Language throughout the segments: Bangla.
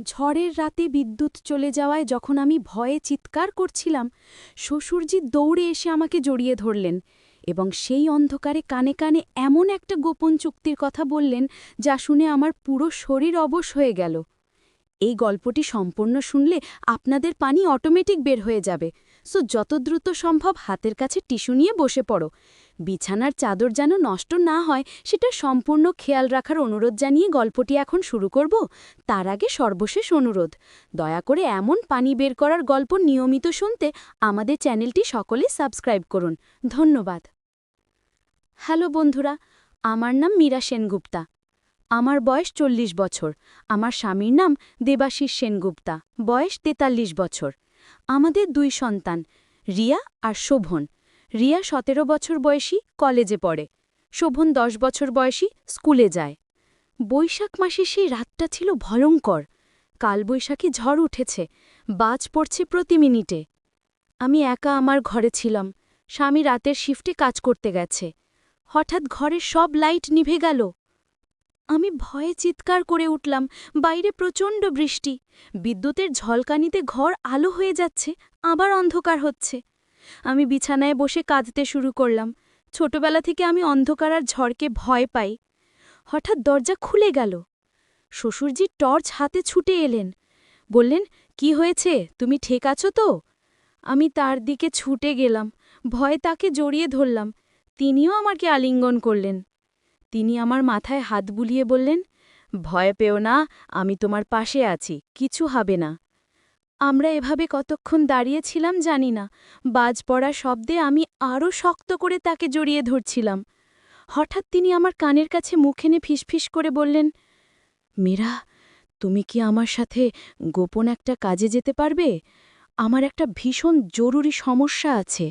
ঝড়ের রাতে বিদ্যুৎ চলে যাওয়ায় যখন আমি ভয়ে চিৎকার করছিলাম, শ্বশুরজি দৌড়ে এসে আমাকে জড়িয়ে ধরলেন এবং সেই অন্ধকারে কানে কানে এমন একটা গোপন চুক্তির কথা বললেন যা শুনে আমার পুরো শরীর অবশ হয়ে গেল। এই গল্পটি সম্পূর্ণ শুনলে আপনাদের পানি অটোমেটিক বের হয়ে যাবে, সো যত দ্রুত সম্ভব হাতের কাছে টিস্যু নিয়ে বসে পড়ো। বিছানার চাদর যেন নষ্ট না হয় সেটা সম্পূর্ণ খেয়াল রাখার অনুরোধ জানিয়ে গল্পটি এখন শুরু করব। তার আগে সর্বশেষ অনুরোধ, দয়া করে এমন পানি বের করার গল্প নিয়মিত শুনতে আমাদের চ্যানেলটি সকলে সাবস্ক্রাইব করুন। ধন্যবাদ। হ্যালো বন্ধুরা, আমার নাম মীরা সেনগুপ্তা। আমার বয়স ৪০ বছর। আমার স্বামীর নাম দেবাশিস সেনগুপ্তা, বয়স ৪৩ বছর। আমাদের ২ সন্তান, রিয়া আর শোভন। রিয়া ১৭ বছর বয়সী, কলেজে পড়ে। শোভন ১০ বছর বয়সী, স্কুলে যায়। বৈশাখ মাসে সেই রাতটা ছিল ভয়ঙ্কর। কালবৈশাখী ঝড় উঠেছে, বাজ পড়ছে প্রতি মিনিটে। আমি একা আমার ঘরে ছিলাম। স্বামী রাতের শিফটে কাজ করতে গেছে। হঠাৎ ঘরের সব লাইট নিভে গেল। আমি ভয়ে চিৎকার করে উঠলাম। বাইরে প্রচণ্ড বৃষ্টি। বিদ্যুতের ঝলকানিতে ঘর আলো হয়ে যাচ্ছে, আবার অন্ধকার হচ্ছে। আমি বিছানায় বসে কাঁদতে শুরু করলাম। ছোটবেলা থেকে আমি অন্ধকার আর ঝড়কে ভয় পাই। হঠাৎ দরজা খুলে গেল। শ্বশুরজি টর্চ হাতে ছুটে এলেন। বললেন, কি হয়েছে, তুমি ঠিক আছো তো? আমি তার দিকে ছুটে গেলাম। ভয়ে তাকে জড়িয়ে ধরলাম। তিনিও আমাকে আলিঙ্গন করলেন। তিনি আমার মাথায় হাত বুলিয়ে বললেন, ভয় পেও না, আমি তোমার পাশে আছি, কিছু হবে না। আমরা এভাবে কতক্ষণ দাঁড়িয়েছিলাম জানি না। বাজ পড়া শব্দে আমি আরও শক্ত করে তাকে জড়িয়ে ধরছিলাম। হঠাৎ তিনি আমার কানের কাছে মুখ এনে ফিসফিস করে বললেন, মীরা, তুমি কি আমার সাথে গোপন একটা কাজে যেতে পারবে? আমার একটা ভীষণ জরুরি সমস্যা আছে,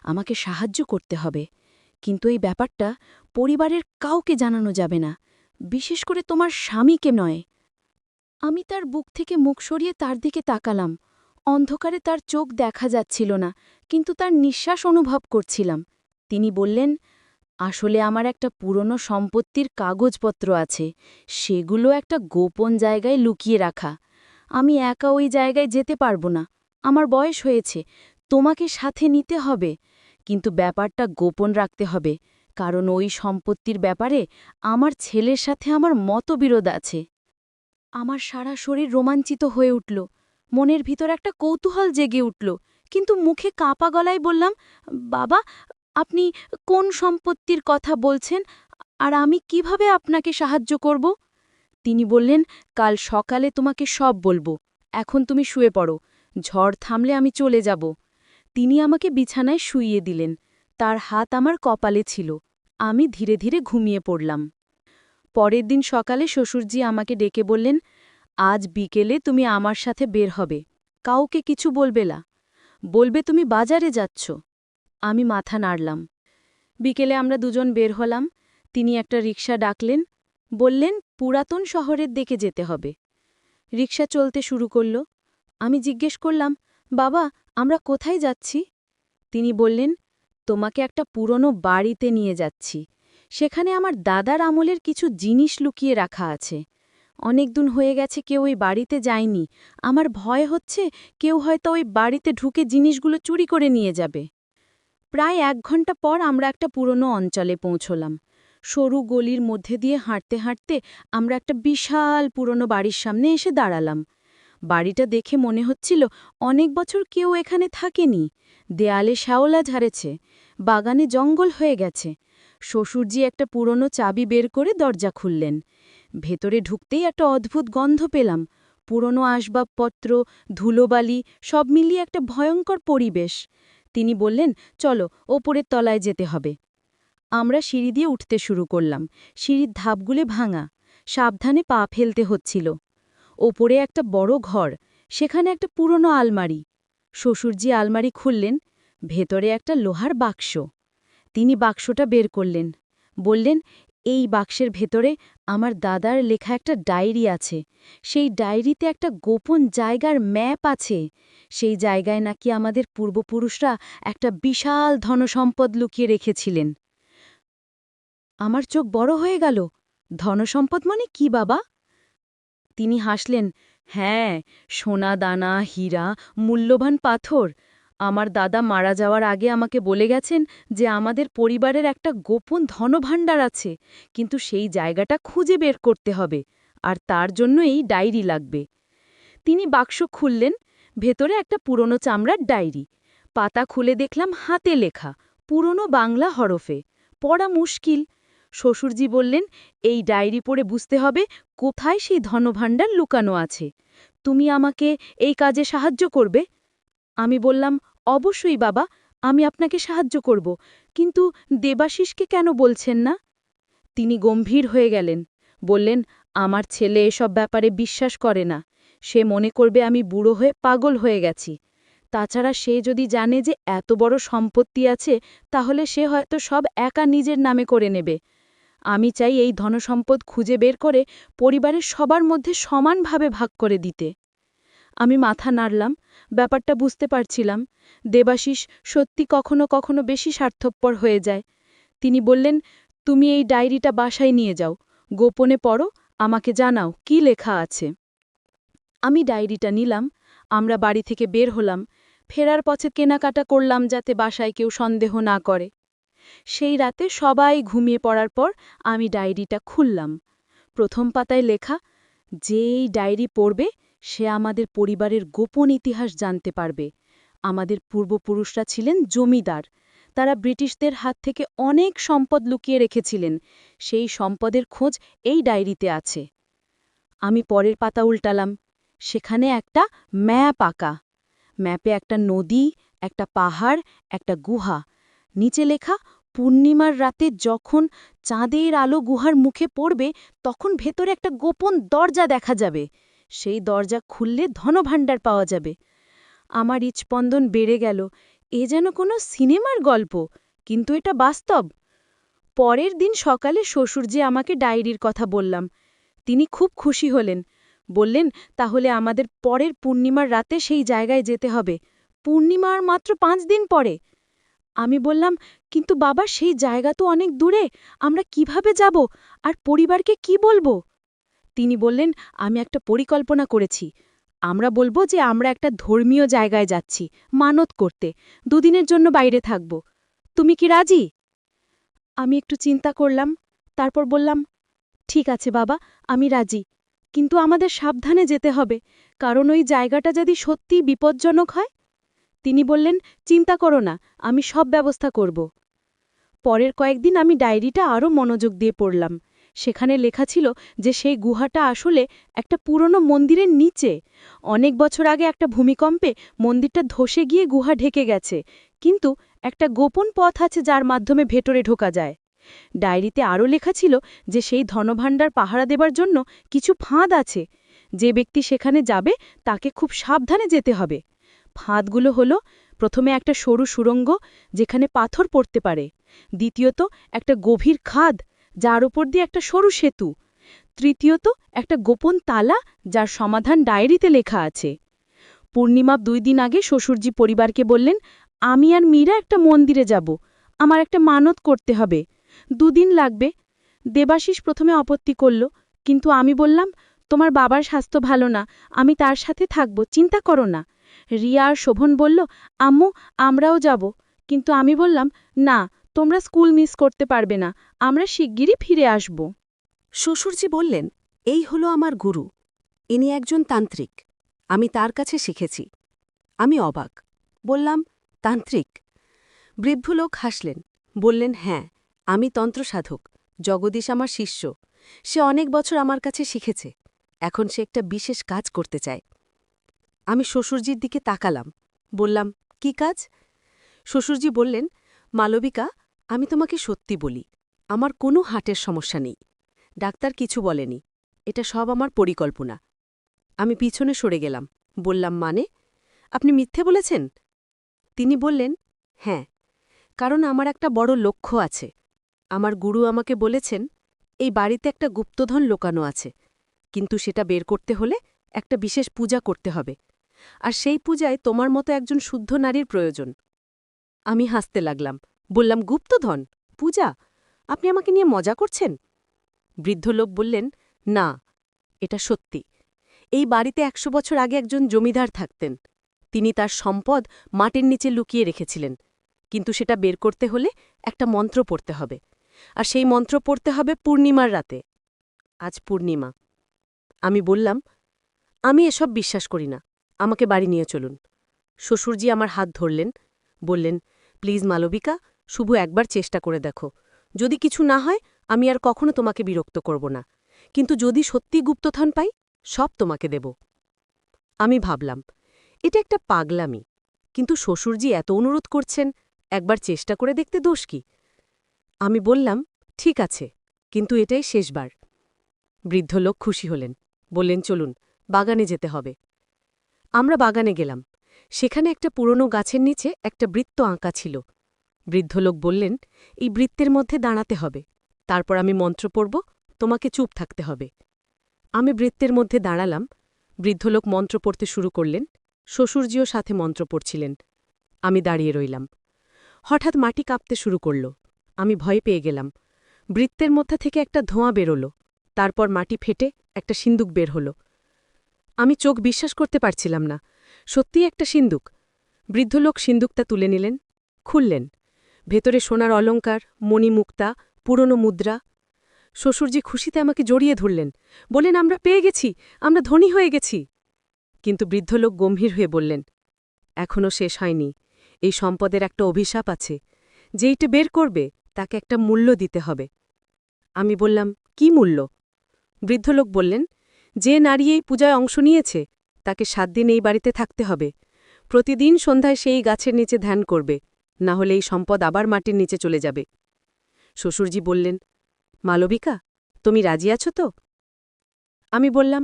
আমাকে সাহায্য করতে হবে। কিন্তু এই ব্যাপারটা পরিবারের কাউকে জানানো যাবে না, বিশেষ করে তোমার স্বামীকে নয়। আমি তার বুক থেকে মুখ সরিয়ে তার দিকে তাকালাম। অন্ধকারে তার চোখ দেখা যাচ্ছিল না, কিন্তু তার নিঃশ্বাস অনুভব করছিলাম। তিনি বললেন, আসলে আমার একটা পুরনো সম্পত্তির কাগজপত্র আছে, সেগুলো একটা গোপন জায়গায় লুকিয়ে রাখা। আমি একা ওই জায়গায় যেতে পারবো না, আমার বয়স হয়েছে, তোমাকে সাথে নিতে হবে। কিন্তু ব্যাপারটা গোপন রাখতে হবে, কারণ ওই সম্পত্তির ব্যাপারে আমার ছেলের সাথে আমার মতবিরোধ আছে। আমার সারা শরীর রোমাঞ্চিত হয়ে উঠল। মনের ভিতর একটা কৌতূহল জেগে উঠল, কিন্তু মুখে কাঁপা গলায় বললাম, বাবা, আপনি কোন সম্পত্তির কথা বলছেন, আর আমি কিভাবে আপনাকে সাহায্য করব? তিনি বললেন, কাল সকালে তোমাকে সব বলবো, এখন তুমি শুয়ে পড়ো, ঝড় থামলে আমি চলে যাব। তিনি আমাকে বিছানায় শুইয়ে দিলেন। তার হাত আমার কপালে ছিল। আমি ধীরে ধীরে ঘুমিয়ে পড়লাম। পরের দিন সকালে শ্বশুরজি আমাকে ডেকে বললেন, আজ বিকেলে তুমি আমার সাথে বের হবে, কাউকে কিছু বলবে না, বলবে তুমি বাজারে যাচ্ছ। আমি মাথা নাড়লাম। বিকেলে আমরা দুজন বের হলাম। তিনি একটা রিকশা ডাকলেন, বললেন পুরাতন শহরের দিকে যেতে হবে। রিকশা চলতে শুরু করল। আমি জিজ্ঞেস করলাম, বাবা, আমরা কোথায় যাচ্ছি? তিনি বললেন, তোমাকে একটা পুরনো বাড়িতে নিয়ে যাচ্ছি, সেখানে আমার দাদার আমলের কিছু জিনিস লুকিয়ে রাখা আছে। অনেক দিন হয়ে গেছে কেউ ওই বাড়িতে যায়নি, আমার ভয় হচ্ছে কেউ হয়তো ওই বাড়িতে ঢুকে জিনিসগুলো চুরি করে নিয়ে যাবে। প্রায় ১ ঘন্টা পর আমরা একটা পুরনো অঞ্চলে পৌঁছলাম। সরু গলির মধ্যে দিয়ে হাঁটতে হাঁটতে আমরা একটা বিশাল পুরনো বাড়ির সামনে এসে দাঁড়ালাম। বাড়িটা দেখে মনে হচ্ছিল অনেক বছর কেউ এখানে থাকেনি। দেয়ালে শ্যাওলা ঝাড়েছে, বাগানে জঙ্গল হয়ে গেছে। শ্বশুরজি একটা পুরনো চাবি বের করে দরজা খুললেন। ভেতরে ঢুকতেই একটা অদ্ভুত গন্ধ পেলাম। পুরনো আসবাবপত্র, ধুলোবালি সব মিলিয়ে একটা ভয়ঙ্কর পরিবেশ। তিনি বললেন, চলো, ওপরের তলায় যেতে হবে। আমরা সিঁড়ি দিয়ে উঠতে শুরু করলাম। সিঁড়ির ধাপগুলো ভাঙা, সাবধানে পা ফেলতে হচ্ছিল। ওপরে একটা বড় ঘর, সেখানে একটা পুরনো আলমারি। শ্বশুরজি আলমারি খুললেন, ভেতরে একটা লোহার বাক্স। তিনি বাক্সটা বের করলেন, বললেন, এই বাক্সের ভেতরে আমার দাদার লেখা একটা ডায়েরি আছে। সেই ডায়েরিতে একটা গোপন জায়গার ম্যাপ আছে। সেই জায়গায় নাকি আমাদের পূর্বপুরুষরা একটা বিশাল ধনসম্পদ লুকিয়ে রেখেছিলেন। আমার চোখ বড় হয়ে গেল। ধনসম্পদ মানে কি, বাবা? তিনি হাসলেন, হ্যাঁ, সোনা দানা, হীরা, মূল্যবান পাথর। আমার দাদা মারা যাওয়ার আগে আমাকে বলে গেছেন যে আমাদের পরিবারের একটা গোপন ধনভাণ্ডার আছে, কিন্তু সেই জায়গাটা খুঁজে বের করতে হবে, আর তার জন্য এই ডায়েরি লাগবে। তিনি বাক্স খুললেন, ভেতরে একটা পুরনো চামড়ার ডায়েরি। পাতা খুলে দেখলাম হাতে লেখা, পুরনো বাংলা হরফে, পড়া মুশকিল। শ্বশুরজি বললেন, এই ডায়েরি পড়ে বুঝতে হবে কোথায় সেই ধনভাণ্ডার লুকানো আছে। তুমি আমাকে এই কাজে সাহায্য করবে? আমি বললাম, অবশ্যই বাবা, আমি আপনাকে সাহায্য করব, কিন্তু দেবাশিসকে কেন বলছেন না? তিনি গম্ভীর হয়ে গেলেন, বললেন, আমার ছেলে এসব ব্যাপারে বিশ্বাস করে না। সে মনে করবে আমি বুড়ো হয়ে পাগল হয়ে গেছি। তাছাড়া সে যদি জানে যে এত বড় সম্পত্তি আছে, তাহলে সে হয়তো সব একা নিজের নামে করে নেবে। আমি চাই এই ধনসম্পদ খুঁজে বের করে পরিবারের সবার মধ্যে সমানভাবে ভাগ করে দিতে। আমি মাথা নাড়লাম, ব্যাপারটা বুঝতে পারছিলাম। দেবাশিস সত্যি কখনো কখনো বেশি স্বার্থপর হয়ে যায়। তিনি বললেন, তুমি এই ডায়েরিটা বাসায় নিয়ে যাও, গোপনে পড়ো, আমাকে জানাও কি লেখা আছে। আমি ডায়েরিটা নিলাম, আমরা বাড়ি থেকে বের হলাম। ফেরার পথে কেনাকাটা করলাম যাতে বাসায় কেউ সন্দেহ না করে। সেই রাতে সবাই ঘুমিয়ে পড়ার পর আমি ডায়েরিটা খুললাম। প্রথম পাতায় লেখা, যে এই ডায়েরি পড়বে সে আমাদের পরিবারের গোপন ইতিহাস জানতে পারবে। আমাদের পূর্বপুরুষরা ছিলেন জমিদার। তারা ব্রিটিশদের হাত থেকে অনেক সম্পদ লুকিয়ে রেখেছিলেন। সেই সম্পদের খোঁজ এই ডায়েরিতে আছে। আমি পরের পাতা উল্টালাম। সেখানে একটা ম্যাপ আঁকা। ম্যাপে একটা নদী, একটা পাহাড়, একটা গুহা। নিচে লেখা, পূর্ণিমার রাতে যখন চাঁদের আলো গুহার মুখে পড়বে তখন ভেতরে একটা গোপন দরজা দেখা যাবে। সেই দরজা খুললে ধনভাণ্ডার পাওয়া যাবে। আমার হৃৎস্পন্দন বেড়ে গেল। এ যেন কোনো সিনেমার গল্প, কিন্তু এটা বাস্তব। পরের দিন সকালে শ্বশুরজি আমাকে ডায়েরির কথা বললাম। তিনি খুব খুশি হলেন। বললেন, তাহলে আমাদের পরের পূর্ণিমার রাতে সেই জায়গায় যেতে হবে। পূর্ণিমার মাত্র 5 দিন পরে। আমি বললাম, কিন্তু বাবা, সেই জায়গা তো অনেক দূরে, আমরা কিভাবে যাব, আর পরিবারকে কি বলবো? তিনি বললেন, আমি একটা পরিকল্পনা করেছি। আমরা বলবো যে আমরা একটা ধর্মীয় জায়গায় যাচ্ছি, মানত করতে, 2 দিনের জন্য বাইরে থাকব। তুমি কি রাজি? আমি একটু চিন্তা করলাম, তারপর বললাম, ঠিক আছে বাবা, আমি রাজি। কিন্তু আমাদের সাবধানে যেতে হবে, কারণ ওই জায়গাটা যদি সত্যিই বিপজ্জনক হয়। তিনি বললেন, চিন্তা করো না, আমি সব ব্যবস্থা করব। পরের কয়েকদিন আমি ডায়েরিটা আরও মনোযোগ দিয়ে পড়লাম। সেখানে লেখা ছিল যে সেই গুহাটা আসলে একটা পুরনো মন্দিরের নিচে। অনেক বছর আগে একটা ভূমিকম্পে মন্দিরটা ধসে গিয়ে গুহা ঢেকে গেছে, কিন্তু একটা গোপন পথ আছে যার মাধ্যমে ভেতরে ঢোকা যায়। ডায়েরিতে আরও লেখা ছিল যে সেই ধনভাণ্ডার পাহারা দেবার জন্য কিছু ফাঁদ আছে। যে ব্যক্তি সেখানে যাবে তাকে খুব সাবধানে যেতে হবে। ফাঁদগুলো হলো, প্রথমে একটা সরু সুড়ঙ্গ যেখানে পাথর পড়তে পারে, দ্বিতীয়ত একটা গভীর খাদ যার উপর দিয়ে একটা সরু সেতু, তৃতীয়ত একটা গোপন তালা যার সমাধান ডায়েরিতে লেখা আছে। পূর্ণিমা 2 দিন আগে শ্বশুরজি পরিবারকে বললেন, আমি আর মীরা একটা মন্দিরে যাব, আমার একটা মানত করতে হবে, 2 দিন লাগবে। দেবাশিস প্রথমে আপত্তি করল, কিন্তু আমি বললাম, তোমার বাবার স্বাস্থ্য ভালো না, আমি তার সাথে থাকব, চিন্তা করো না। রিয়া আর শোভন বলল, আম্মু, আমরাও যাব। কিন্তু আমি বললাম, না, তোমরা স্কুল মিস করতে পারবে না, আমরা শিগগিরই ফিরে আসব। শ্বশুরজি বললেন, এই হলো আমার গুরু। ইনি একজন তান্ত্রিক। আমি তার কাছে শিখেছি। আমি অবাক। বললাম, তান্ত্রিক? বৃদ্ধ লোক হাসলেন, বললেন, হ্যাঁ, আমি তন্ত্রসাধক। জগদীশ আমার শিষ্য। সে অনেক বছর আমার কাছে শিখেছে। এখন সে একটা বিশেষ কাজ করতে চায়। আমি শ্বশুরজির দিকে তাকালাম। বললাম, কি কাজ? শ্বশুরজি বললেন, মালবিকা, আমি তোমাকে সত্যি বলি, আমার কোনো হার্টের সমস্যা নেই। ডাক্তার কিছু বলেনি। এটা সব আমার পরিকল্পনা। আমি পিছনে সরে গেলাম। বললাম, মানে? আপনি মিথ্যে বলেছেন? তিনি বললেন, হ্যাঁ, কারণ আমার একটা বড় লক্ষ্য আছে। আমার গুরু আমাকে বলেছেন, এই বাড়িতে একটা গুপ্তধন লুকানো আছে, কিন্তু সেটা বের করতে হলে একটা বিশেষ পূজা করতে হবে, আর সেই পূজায় তোমার মতো একজন শুদ্ধ নারীর প্রয়োজন। আমি হাসতে লাগলাম। বললাম, গুপ্তধন? পূজা? আপনি আমাকে নিয়ে মজা করছেন? বৃদ্ধ লোক বললেন, না, এটা সত্যি। এই বাড়িতে ১০০ বছর আগে একজন জমিদার থাকতেন। তিনি তার সম্পদ মাটির নিচে লুকিয়ে রেখেছিলেন, কিন্তু সেটা বের করতে হলে একটা মন্ত্র পড়তে হবে, আর সেই মন্ত্র পড়তে হবে পূর্ণিমার রাতে। আজ পূর্ণিমা। আমি বললাম, আমি এসব বিশ্বাস করি না, আমাকে বাড়ি নিয়ে চলুন। শ্বশুরজি আমার হাত ধরলেন, বললেন, প্লিজ মালবিকা, শুধু একবার চেষ্টা করে দেখো। যদি কিছু না হয় আমি আর কখনো তোমাকে বিরক্ত করব না, কিন্তু যদি সত্যি গুপ্তধন পাই সব তোমাকে দেব। আমি ভাবলাম, এটা একটা পাগলামি, কিন্তু শ্বশুরজি এত অনুরোধ করছেন, একবার চেষ্টা করে দেখতে দোষ কি? আমি বললাম, ঠিক আছে, কিন্তু এটাই শেষবার। বৃদ্ধ লোক খুশি হলেন, বললেন, চলুন, বাগানে যেতে হবে। আমরা বাগানে গেলাম। সেখানে একটা পুরনো গাছের নিচে একটা বৃত্ত আঁকা ছিল। বৃদ্ধ লোক বললেন, এই বৃত্তের মধ্যে দাঁড়াতে হবে, তারপর আমি মন্ত্র পড়ব, তোমাকে চুপ থাকতে হবে। আমি বৃত্তের মধ্যে দাঁড়ালাম। বৃদ্ধ লোক মন্ত্র পড়তে শুরু করলেন। শ্বশুরজিও সাথে মন্ত্র পড়ছিলেন। আমি দাঁড়িয়ে রইলাম। হঠাৎ মাটি কাঁপতে শুরু করল। আমি ভয় পেয়ে গেলাম। বৃত্তের মধ্যে থেকে একটা ধোঁয়া বেরোল। তারপর মাটি ফেটে একটা সিন্দুক বের হল। আমি চোখ বিশ্বাস করতে পারছিলাম না। সত্যিই একটা সিন্দুক। বৃদ্ধ লোক সিন্দুকটা তুলে নিলেন, খুললেন। ভেতরে সোনার অলঙ্কার, মণিমুক্তা, পুরনো মুদ্রা। শ্বশুরজি খুশিতে আমাকে জড়িয়ে ধরলেন, বললেন, আমরা পেয়ে গেছি, আমরা ধনী হয়ে গেছি। কিন্তু বৃদ্ধ লোক গম্ভীর হয়ে বললেন, এখনও শেষ হয়নি, এই সম্পদের একটা অভিশাপ আছে, যেইটা বের করবে তাকে একটা মূল্য দিতে হবে। আমি বললাম, কি মূল্য? বৃদ্ধ লোক বললেন, যে নারী এই পূজায় অংশ নিয়েছে তাকে ৭ দিন এই বাড়িতে থাকতে হবে। প্রতিদিন সন্ধ্যায় সেই গাছের নিচে ধ্যান করবে, না হলে এই সম্পদ আবার মাটির নিচে চলে যাবে। শ্বশুরজি বললেন, মালবিকা, তুমি রাজি আছো তো? আমি বললাম,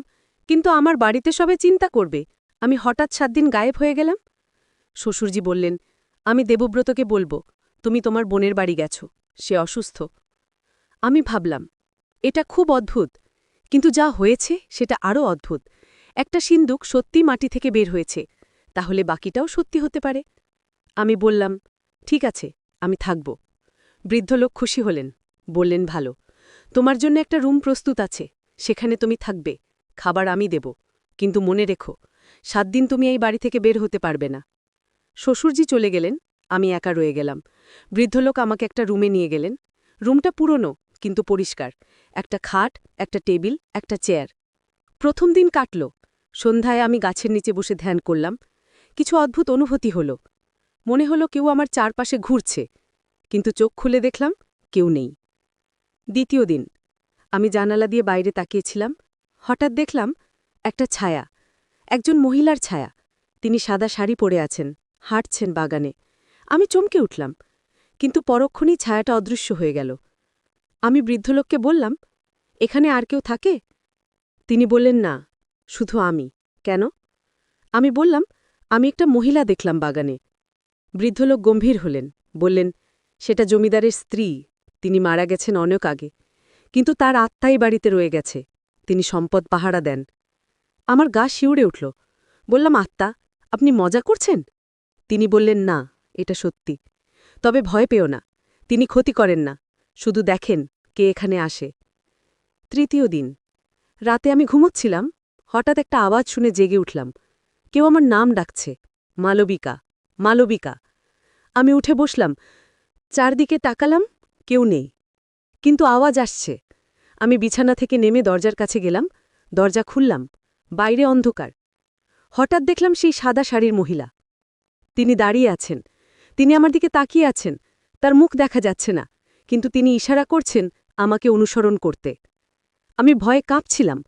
কিন্তু আমার বাড়িতে সবে চিন্তা করবে, আমি হঠাৎ ৭ দিন গায়েব হয়ে গেলাম। শ্বশুরজি বললেন, আমি দেবব্রতকে বলবো তুমি তোমার বোনের বাড়ি গেছ, সে অসুস্থ। আমি ভাবলাম, এটা খুব অদ্ভুত, কিন্তু যা হয়েছে সেটা আরও অদ্ভুত। একটা সিন্দুক সত্যি মাটি থেকে বের হয়েছে, তাহলে বাকিটাও সত্যি হতে পারে। আমি বললাম, ঠিক আছে, আমি থাকব। বৃদ্ধ লোক খুশি হলেন, বললেন, ভালো, তোমার জন্য একটা রুম প্রস্তুত আছে, সেখানে তুমি থাকবে, খাবার আমি দেব, কিন্তু মনে রেখো ৭ দিন তুমি এই বাড়ি থেকে বের হতে পারবে না। শ্বশুরজি চলে গেলেন, আমি একা রয়ে গেলাম। বৃদ্ধলোক আমাকে একটা রুমে নিয়ে গেলেন। রুমটা পুরনো, কিন্তু পরিষ্কার। একটা খাট, একটা টেবিল, একটা চেয়ার। প্রথম দিন কাটল। সন্ধ্যায় আমি গাছের নিচে বসে ধ্যান করলাম। কিছু অদ্ভুত অনুভূতি হল। মনে হলো কেউ আমার চারপাশে ঘুরছে, কিন্তু চোখ খুলে দেখলাম কেউ নেই। দ্বিতীয় দিন আমি জানালা দিয়ে বাইরে তাকিয়েছিলাম। হঠাৎ দেখলাম একটা ছায়া, একজন মহিলার ছায়া। তিনি সাদা শাড়ি পরে আছেন, হাঁটছেন বাগানে। আমি চমকে উঠলাম, কিন্তু পরক্ষণেই ছায়াটা অদৃশ্য হয়ে গেল। আমি বৃদ্ধলোককে বললাম, এখানে আর কেউ থাকে? তিনি বললেন, না, শুধু আমি। কেন? আমি বললাম, আমি একটা মহিলা দেখলাম বাগানে। বৃদ্ধলোক গম্ভীর হলেন, বললেন, সেটা জমিদারের স্ত্রী, তিনি মারা গেছেন অনেক আগে, কিন্তু তার আত্মাই বাড়িতে রয়ে গেছে, তিনি সম্পদ পাহারা দেন। আমার গা শিউরে উঠল। বললাম, আত্মা? আপনি মজা করছেন? তিনি বললেন, না, এটা সত্যি। তবে ভয় পেও না, তিনি ক্ষতি করেন না, শুধু দেখেন কে এখানে আসে। তৃতীয় দিন রাতে আমি ঘুমোচ্ছিলাম, হঠাৎ একটা আওয়াজ শুনে জেগে উঠলাম। কেউ আমার নাম ডাকছে, মালবিকা, মালবিকা। আমি উঠে বসলাম, চারদিকে তাকালাম, কেউ নেই, কিন্তু আওয়াজ আসছে। আমি বিছানা থেকে নেমে দরজার কাছে গেলাম, দরজা খুললাম, বাইরে অন্ধকার। হঠাৎ দেখলাম সেই সাদা শাড়ির মহিলা। তিনি দাঁড়িয়ে আছেন, তিনি আমার দিকে তাকিয়ে আছেন, তার মুখ দেখা যাচ্ছে না, কিন্তু তিনি ইশারা করছেন আমাকে অনুসরণ করতে। আমি ভয়ে কাঁপছিলাম,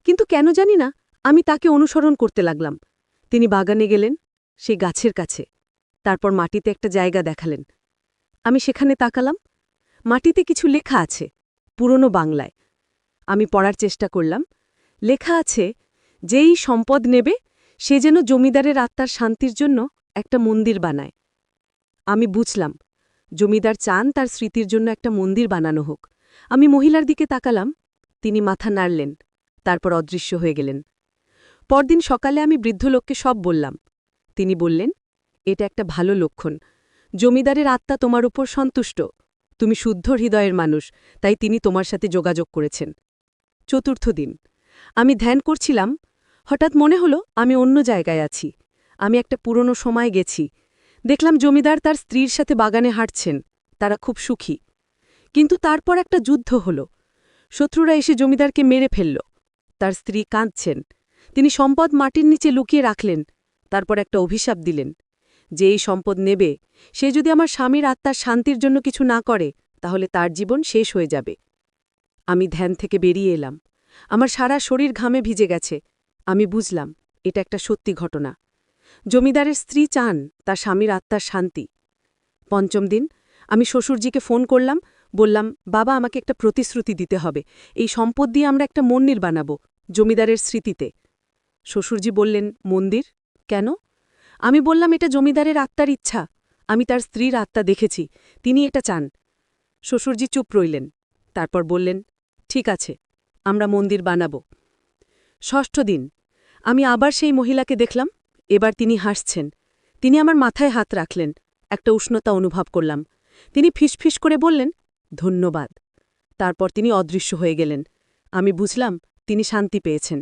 কিন্তু কেন জানি না আমি তাকে অনুসরণ করতে লাগলাম। তিনি বাগানে গেলেন, সেই গাছের কাছে, তারপর মাটিতে একটা জায়গা দেখালেন। আমি সেখানে তাকালাম, মাটিতে কিছু লেখা আছে, পুরনো বাংলায়। আমি পড়ার চেষ্টা করলাম। লেখা আছে, যেই সম্পদ নেবে সে যেন জমিদারের আত্মার শান্তির জন্য একটা মন্দির বানায়। আমি বুঝলাম, জমিদার চান তার স্মৃতির জন্য একটা মন্দির বানানো হোক। আমি মহিলার দিকে তাকালাম, তিনি মাথা নাড়লেন, তারপর অদৃশ্য হয়ে গেলেন। পরদিন সকালে আমি বৃদ্ধ লোককে সব বললাম। তিনি বললেন, এটা একটা ভালো লক্ষণ, জমিদারের আত্মা তোমার উপর সন্তুষ্ট, তুমি শুদ্ধ হৃদয়ের মানুষ, তাই তিনি তোমার সাথে যোগাযোগ করেছেন। চতুর্থ দিন আমি ধ্যান করছিলাম, হঠাৎ মনে হলো আমি অন্য জায়গায় আছি। আমি একটা পুরনো সময় গেছি। দেখলাম জমিদার তার স্ত্রীর সাথে বাগানে হাঁটছেন। তারা খুব সুখী। কিন্তু তারপর একটা যুদ্ধ হল। শত্রুরা এসে জমিদারকে মেরে ফেলল। তার স্ত্রী কাঁদছেন। তিনি সম্পদ মাটির নিচে লুকিয়ে রাখলেন। তারপর একটা অভিশাপ দিলেন, যে এই সম্পদ নেবে, সে যদি আমার স্বামীর আত্মার শান্তির জন্য কিছু না করে, তাহলে তার জীবন শেষ হয়ে যাবে। আমি ধ্যান থেকে বেরিয়ে এলাম। আমার সারা শরীর ঘামে ভিজে গেছে। আমি বুঝলাম এটা একটা সত্যি ঘটনা। জমিদারের স্ত্রী চান তার স্বামীর আত্মার শান্তি। পঞ্চম দিন আমি শ্বশুরজিকে ফোন করলাম। বললাম, বাবা, আমাকে একটা প্রতিশ্রুতি দিতে হবে। এই সম্পদ দিয়ে আমরা একটা মন্দির বানাবো, জমিদারের স্মৃতিতে। শ্বশুরজি বললেন, মন্দির কেন? আমি বললাম, এটা জমিদারের আত্মার ইচ্ছা। আমি তার স্ত্রীর আত্মা দেখেছি, তিনি এটা চান। শ্বশুরজি চুপ রইলেন। তারপর বললেন, ঠিক আছে, আমরা মন্দির বানাব। ষষ্ঠ দিন আমি আবার সেই মহিলাকে দেখলাম। এবার তিনি হাসছেন। তিনি আমার মাথায় হাত রাখলেন। একটা উষ্ণতা অনুভব করলাম। তিনি ফিসফিস করে বললেন, ধন্যবাদ। তারপর তিনি অদৃশ্য হয়ে গেলেন। আমি বুঝলাম তিনি শান্তি পেয়েছেন।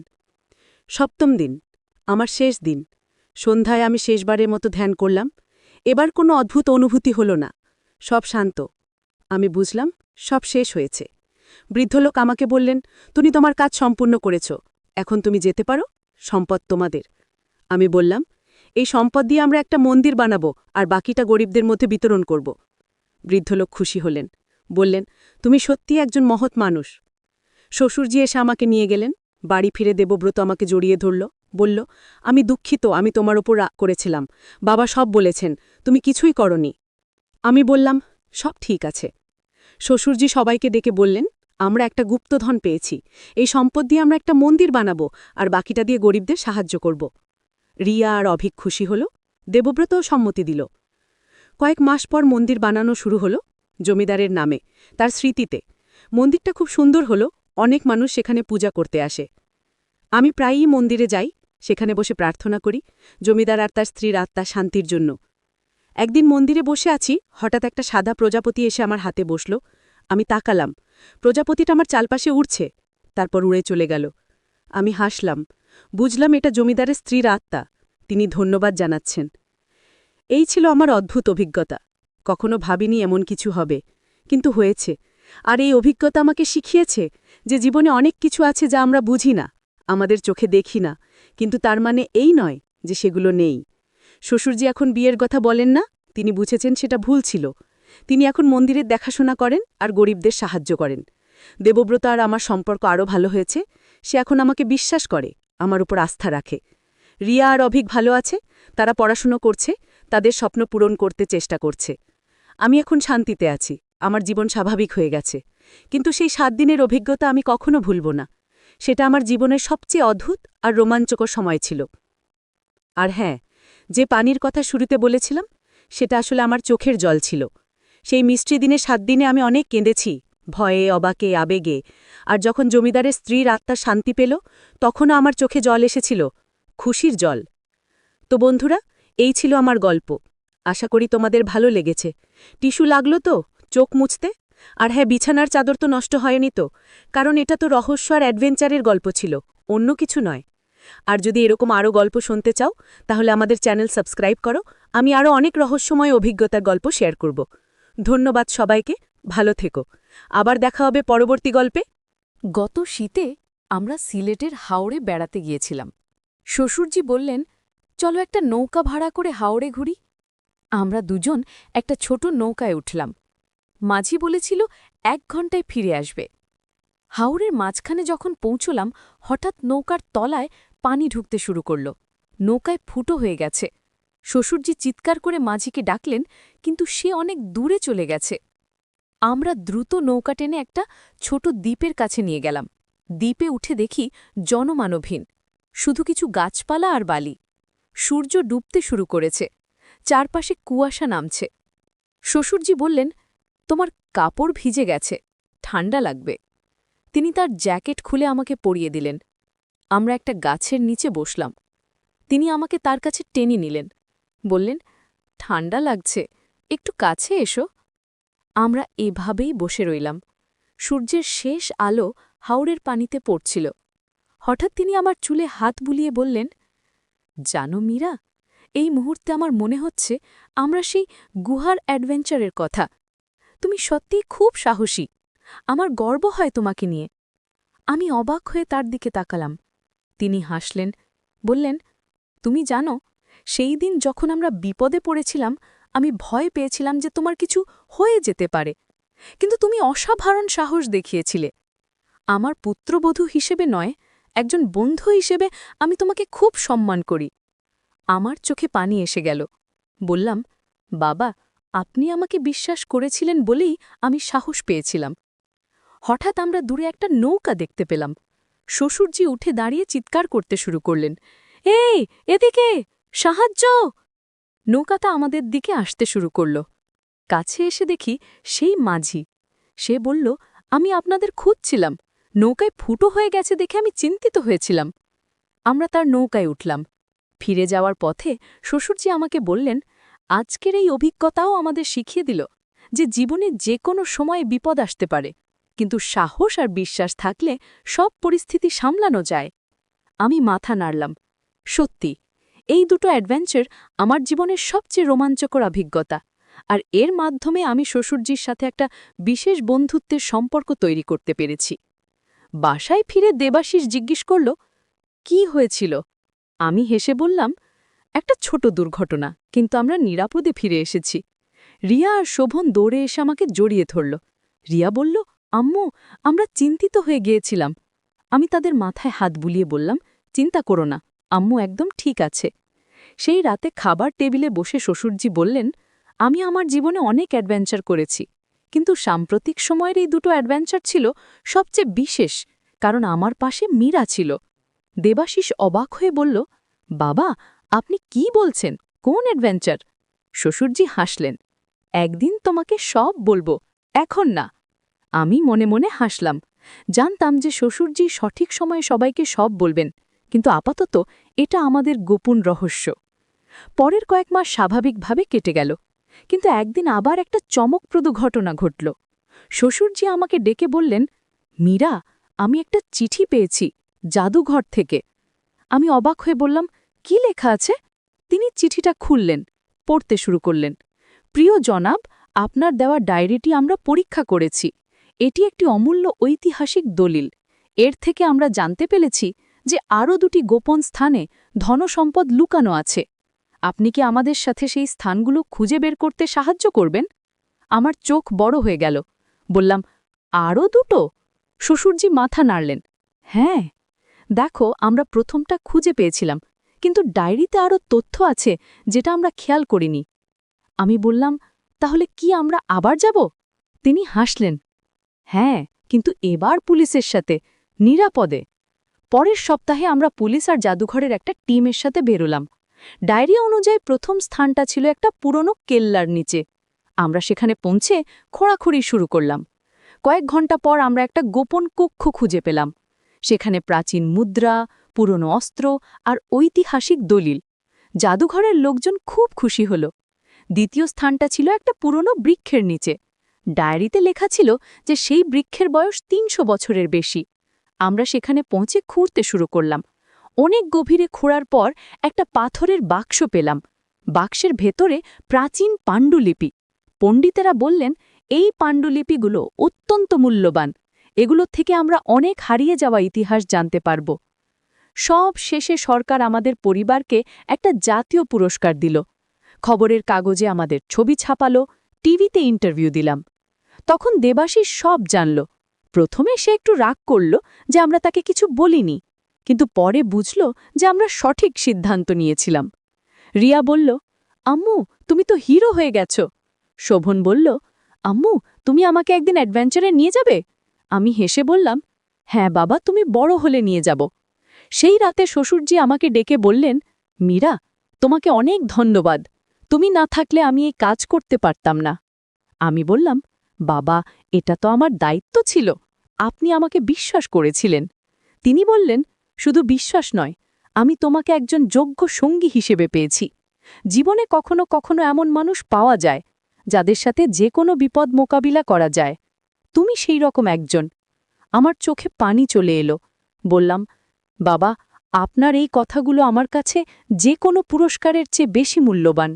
সপ্তম দিন আমার শেষ দিন। সন্ধ্যায় আমি শেষবারের মতো ধ্যান করলাম। এবার কোনো অদ্ভুত অনুভূতি হল না। সব শান্ত। আমি বুঝলাম সব শেষ হয়েছে। বৃদ্ধলোক আমাকে বললেন, তুমি তোমার কাজ সম্পূর্ণ করেছ, এখন তুমি যেতে পারো, সম্পদ তোমাদের। আমি বললাম, এই সম্পদ দিয়ে আমরা একটা মন্দির বানাবো আর বাকিটা গরিবদের মধ্যে বিতরণ করব। বৃদ্ধলোক খুশি হলেন। বললেন, তুমি সত্যি একজন মহৎ মানুষ। শ্বশুরজি এসে আমাকে নিয়ে গেলেন। বাড়ি ফিরে দেবব্রত আমাকে জড়িয়ে ধরল। বলল, আমি দুঃখিত, আমি তোমার ওপর রাগ করেছিলাম। বাবা সব বলেছেন, তুমি কিছুই করনি। আমি বললাম, সব ঠিক আছে। শ্বশুরজি সবাইকে ডেকে বললেন, আমরা একটা গুপ্তধন পেয়েছি। এই সম্পদ দিয়ে আমরা একটা মন্দির বানাবো আর বাকিটা দিয়ে গরিবদের সাহায্য করব। রিয়া আর অভিক খুশি হল। দেবব্রতও সম্মতি দিল। কয়েক মাস পর মন্দির বানানো শুরু হল, জমিদারের নামে, তার স্মৃতিতে। মন্দিরটা খুব সুন্দর হল। অনেক মানুষ সেখানে পূজা করতে আসে। আমি প্রায়ই মন্দিরে যাই, সেখানে বসে প্রার্থনা করি, জমিদার আর তার স্ত্রীর আত্মা শান্তির জন্য। একদিন মন্দিরে বসে আছি, হঠাৎ একটা সাদা প্রজাপতি এসে আমার হাতে বসল। আমি তাকালাম। প্রজাপতিটা আমার চালপাশে উড়ছে, তারপর উড়ে চলে গেল। আমি হাসলাম। বুঝলাম এটা জমিদারের স্ত্রীর আত্মা, তিনি ধন্যবাদ জানাচ্ছেন। এই ছিল আমার অদ্ভুত অভিজ্ঞতা। কখনো ভাবিনি এমন কিছু হবে, কিন্তু হয়েছে। আর এই অভিজ্ঞতা আমাকে শিখিয়েছে যে জীবনে অনেক কিছু আছে যা আমরা বুঝি না, আমাদের চোখে দেখি না, কিন্তু তার মানে এই নয় যে সেগুলো নেই। শ্বশুরজি এখন বিয়ের কথা বলেন না, তিনি বুঝেছেন সেটা ভুল ছিল। তিনি এখন মন্দিরের দেখাশোনা করেন আর গরিবদের সাহায্য করেন। দেবব্রত আর আমার সম্পর্ক আরও ভালো হয়েছে। সে এখন আমাকে বিশ্বাস করে, আমার উপর আস্থা রাখে। রিয়া আর অভিক ভালো আছে, তারা পড়াশুনো করছে, তাদের স্বপ্ন পূরণ করতে চেষ্টা করছে। আমি এখন শান্তিতে আছি, আমার জীবন স্বাভাবিক হয়ে গেছে। কিন্তু সেই 7 দিনের অভিজ্ঞতা আমি কখনো ভুলব না। সেটা আমার জীবনের সবচেয়ে অদ্ভুত আর রোমাঞ্চকর সময় ছিল। আর হ্যাঁ, যে পানির কথা শুরুতে বলেছিলাম, সেটা আসলে আমার চোখের জল ছিল। সেই মিষ্টি দিনে 7 দিনে আমি অনেক কেঁদেছি, ভয়ে, অবাকে, আবেগে। আর যখন জমিদারের স্ত্রীর আত্মা শান্তি পেল, তখনও আমার চোখে জল এসেছিল, খুশির জল। তো বন্ধুরা, এই ছিল আমার গল্প। আশা করি তোমাদের ভালো লেগেছে। টিস্যু লাগলো তো চোখ মুছতে? আর হ্যাঁ, বিছানার চাদর তো নষ্ট হয়নি তো, কারণ এটা তো রহস্য আর অ্যাডভেঞ্চারের গল্প ছিল, অন্য কিছু নয়। আর যদি এরকম আরও গল্প শুনতে চাও, তাহলে আমাদের চ্যানেল সাবস্ক্রাইব করো। আমি আরও অনেক রহস্যময় অভিজ্ঞতার গল্প শেয়ার করব। ধন্যবাদ সবাইকে, ভালো থেকো। আবার দেখা হবে পরবর্তী গল্পে। গত শীতে আমরা সিলেটের হাওড়ে বেড়াতে গিয়েছিলাম। শ্বশুরজি বললেন, চলো একটা নৌকা ভাড়া করে হাওড়ে ঘুরি। আমরা দুজন একটা ছোট নৌকায় উঠলাম। মাঝি বলেছিল 1 ঘণ্টায় ফিরে আসবে। হাওরের মাঝখানে যখন পৌঁছলাম, হঠাৎ নৌকার তলায় পানি ঢুকতে শুরু করল। নৌকায় ফুটো হয়ে গেছে। শ্বশুরজি চিৎকার করে মাঝিকে ডাকলেন, কিন্তু সে অনেক দূরে চলে গেছে। আমরা দ্রুত নৌকা টেনে একটা ছোট দ্বীপের কাছে নিয়ে গেলাম। দ্বীপে উঠে দেখি জনমানবহীন, শুধু কিছু গাছপালা আর বালি। সূর্য ডুবতে শুরু করেছে, চারপাশে কুয়াশা নামছে। শ্বশুরজি বললেন, তোমার কাপড় ভিজে গেছে, ঠান্ডা লাগবে। তিনি তার জ্যাকেট খুলে আমাকে পরিয়ে দিলেন। আমরা একটা গাছের নিচে বসলাম। তিনি আমাকে তার কাছে টেনে নিলেন, বললেন, ঠান্ডা লাগছে, একটু কাছে এসো। আমরা এভাবেই বসে রইলাম। সূর্যের শেষ আলো হাওরের পানিতে পড়ছিল। হঠাৎ তিনি আমার চুলে হাত বুলিয়ে বললেন, জানো মীরা, এই মুহূর্তে আমার মনে হচ্ছে আমরা সেই গুহার অ্যাডভেঞ্চারের কথা। তুমি সত্যিই খুব সাহসী। আমার গর্ব হয় তোমাকে নিয়ে। আমি অবাক হয়ে তার দিকে তাকালাম। তিনি হাসলেন, বললেন, তুমি জানো, সেই দিন যখন আমরা বিপদে পড়েছিলাম আমি ভয় পেয়েছিলাম যে তোমার কিছু হয়ে যেতে পারে, কিন্তু তুমি অসাধারণ সাহস দেখিয়েছিলে। আমার পুত্রবধূ হিসেবে নয়, একজন বন্ধু হিসেবে আমি তোমাকে খুব সম্মান করি। আমার চোখে পানি এসে গেল। বললাম, বাবা, আপনি আমাকে বিশ্বাস করেছিলেন বলেই আমি সাহস পেয়েছিলাম। হঠাৎ আমরা দূরে একটা নৌকা দেখতে পেলাম। শ্বশুরজি উঠে দাঁড়িয়ে চিৎকার করতে শুরু করলেন, এই এদিকে, সাহায্য! নৌকাটা আমাদের দিকে আসতে শুরু করল। কাছে এসে দেখি সেই মাঝি। সে বলল, আমি আপনাদের খুঁজছিলাম, নৌকায় ফুটো হয়ে গেছে দেখে আমি চিন্তিত হয়েছিলাম। আমরা তার নৌকায় উঠলাম। ফিরে যাওয়ার পথে শ্বশুরজি আমাকে বললেন, আজকের এই অভিজ্ঞতাও আমাদের শিখিয়ে দিল যে জীবনে যে কোনো সময়ে বিপদ আসতে পারে, কিন্তু সাহস আর বিশ্বাস থাকলে সব পরিস্থিতি সামলানো যায়। আমি মাথা নাড়লাম। সত্যি, এই দুটো অ্যাডভেঞ্চার আমার জীবনের সবচেয়ে রোমাঞ্চকর অভিজ্ঞতা, আর এর মাধ্যমে আমি শ্বশুরজির সাথে একটা বিশেষ বন্ধুত্বের সম্পর্ক তৈরি করতে পেরেছি। বাসায় ফিরে দেবাশিস জিজ্ঞেস করল, কি হয়েছিল? আমি হেসে বললাম, একটা ছোট দুর্ঘটনা, কিন্তু আমরা নিরাপদে ফিরে এসেছি। রিয়া আর শোভন দৌড়ে এসে আমাকে জড়িয়ে ধরল। রিয়া বলল, আম্মু, আমরা চিন্তিত হয়ে গিয়েছিলাম। আমি তাদের মাথায় হাত বুলিয়ে বললাম, চিন্তা করো না, আম্মু একদম ঠিক আছে। সেই রাতে খাবার টেবিলে বসে শ্বশুরজি বললেন, আমি আমার জীবনে অনেক অ্যাডভেঞ্চার করেছি, কিন্তু সাম্প্রতিক সময়ের এই দুটো অ্যাডভেঞ্চার ছিল সবচেয়ে বিশেষ, কারণ আমার পাশে মীরা ছিল। দেবাশিস অবাক হয়ে বলল, বাবা, আপনি কি বলছেন? কোন অ্যাডভেঞ্চার? শ্বশুরজি হাসলেন, একদিন তোমাকে সব বলবো, এখন না। আমি মনে মনে হাসলাম। জানতাম যে শ্বশুরজি সঠিক সময়ে সবাইকে সব বলবেন, কিন্তু আপাতত এটা আমাদের গোপন রহস্য। পরের কয়েক মাস স্বাভাবিকভাবে কেটে গেল, কিন্তু একদিন আবার একটা চমকপ্রদ ঘটনা ঘটল। শ্বশুরজি আমাকে ডেকে বললেন, মীরা, আমি একটা চিঠি পেয়েছি জাদুঘর থেকে। আমি অবাক হয়ে বললাম, কি লেখা আছে? তিনি চিঠিটা খুললেন, পড়তে শুরু করলেন। প্রিয় জনাব, আপনার দেওয়া ডায়েরিটি আমরা পরীক্ষা করেছি। এটি একটি অমূল্য ঐতিহাসিক দলিল। এর থেকে আমরা জানতে পেরেছি যে আরও দুটি গোপন স্থানে ধনসম্পদ লুকানো আছে। আপনি কি আমাদের সাথে সেই স্থানগুলো খুঁজে বের করতে সাহায্য করবেন? আমার চোখ বড় হয়ে গেল। বললাম, আরও দুটো? শ্বশুরজি মাথা নাড়লেন। হ্যাঁ, দেখো, আমরা প্রথমটা খুঁজে পেয়েছিলাম, কিন্তু ডায়েরিতে আরও তথ্য আছে যেটা আমরা খেয়াল করিনি। আমি বললাম, তাহলে কি আমরা আবার যাব? তিনি হাসলেন। হ্যাঁ, কিন্তু এবার পুলিশের সাথে, নিরাপদে। পরের সপ্তাহে আমরা পুলিশ আর জাদুঘরের একটা টিমের সাথে বেরোলাম। ডায়েরি অনুযায়ী প্রথম স্থানটা ছিল একটা পুরনো কেল্লার নিচে। আমরা সেখানে পৌঁছে খোঁড়াখুঁড়ি শুরু করলাম। কয়েক ঘন্টা পর আমরা একটা গোপন কক্ষ খুঁজে পেলাম। সেখানে প্রাচীন মুদ্রা, পুরনো অস্ত্র আর ঐতিহাসিক দলিল। জাদুঘরের লোকজন খুব খুশি হল। দ্বিতীয় স্থানটা ছিল একটা পুরনো বৃক্ষের নিচে। ডায়েরিতে লেখা ছিল যে সেই বৃক্ষের বয়স ৩০০ বছরের বেশি। আমরা সেখানে পৌঁছে খুঁড়তে শুরু করলাম। অনেক গভীরে খোঁড়ার পর একটা পাথরের বাক্স পেলাম। বাক্সের ভেতরে প্রাচীন পাণ্ডুলিপি। পণ্ডিতেরা বললেন, এই পাণ্ডুলিপিগুলো অত্যন্ত মূল্যবান। এগুলো থেকে আমরা অনেক হারিয়ে যাওয়া ইতিহাস জানতে পারব। সব শেষে সরকার আমাদের পরিবারকে একটা জাতীয় পুরস্কার দিল। খবরের কাগজে আমাদের ছবি ছাপালো, টিভিতে ইন্টারভিউ দিলাম। তখন দেবাশিস সব জানল। প্রথমে সে একটু রাগ করল যে আমরা তাকে কিছু বলিনি, কিন্তু পরে বুঝল যে আমরা সঠিক সিদ্ধান্ত নিয়েছিলাম। রিয়া বলল, আম্মু, তুমি তো হিরো হয়ে গেছ। শোভন বলল, আম্মু, তুমি আমাকে একদিন অ্যাডভেঞ্চারে নিয়ে যাবে? আমি হেসে বললাম, হ্যাঁ বাবা, তুমি বড় হলে নিয়ে যাব। সেই রাতে শ্বশুরজি আমাকে ডেকে বললেন, মীরা, তোমাকে অনেক ধন্যবাদ। তুমি না থাকলে আমি এই কাজ করতে পারতাম না। আমি বললাম, বাবা, এটা তো আমার দায়িত্ব ছিল। আপনি আমাকে বিশ্বাস করেছিলেন। তিনি বললেন, শুধু বিশ্বাস নয়, আমি তোমাকে একজন যোগ্য সঙ্গী হিসেবে পেয়েছি। জীবনে কখনো কখনো এমন মানুষ পাওয়া যায় যাদের সাথে যে কোনো বিপদ মোকাবিলা করা যায়। তুমি সেই রকম একজন। আমার চোখে পানি চলে এলো। বললাম, বাবা, আপনার এই কথাগুলো আমার কাছে যে কোনো পুরস্কারের চেয়ে বেশি মূল্যবান।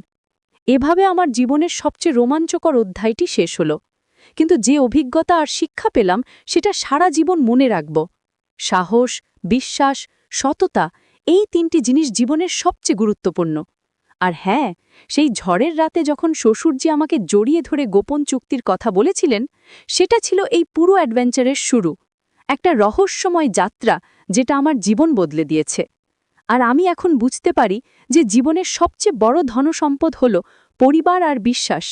এভাবে আমার জীবনের সবচেয়ে রোমাঞ্চকর অধ্যায়টি শেষ হলো। কিন্তু যে অভিজ্ঞতা আর শিক্ষা পেলাম সেটা সারা জীবন মনে রাখব। সাহস, বিশ্বাস, সততা, এই 3টি জিনিস জীবনের সবচেয়ে গুরুত্বপূর্ণ। আর হ্যাঁ, সেই ঝড়ের রাতে যখন শ্বশুরজি আমাকে জড়িয়ে ধরে গোপন চুক্তির কথা বলেছিলেন, সেটা ছিল এই পুরো অ্যাডভেঞ্চারের শুরু। একটা রহস্যময় যাত্রা যেটা আমার জীবন বদলে দিয়েছে। আর আমি এখন বুঝতে পারি যে জীবনের সবচেয়ে বড় ধনসম্পদ হল পরিবার আর বিশ্বাস।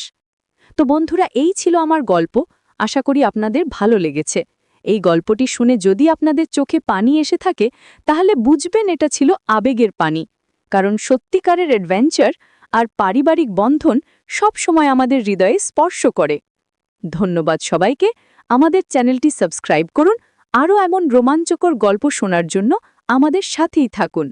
তো বন্ধুরা, এই ছিল আমার গল্প। আশা করি আপনাদের ভালো লেগেছে। এই গল্পটি শুনে যদি আপনাদের চোখে পানি এসে থাকে, তাহলে বুঝবেন এটা ছিল আবেগের পানি। কারণ সত্যিকারের অ্যাডভেঞ্চার আর পারিবারিক বন্ধন সব সময় আমাদের হৃদয়ে স্পর্শ করে। ধন্যবাদ সবাইকে। আমাদের চ্যানেলটি সাবস্ক্রাইব করুন। আরও এমন রোমাঞ্চকর গল্প শোনার জন্য আমাদের সাথেই থাকুন।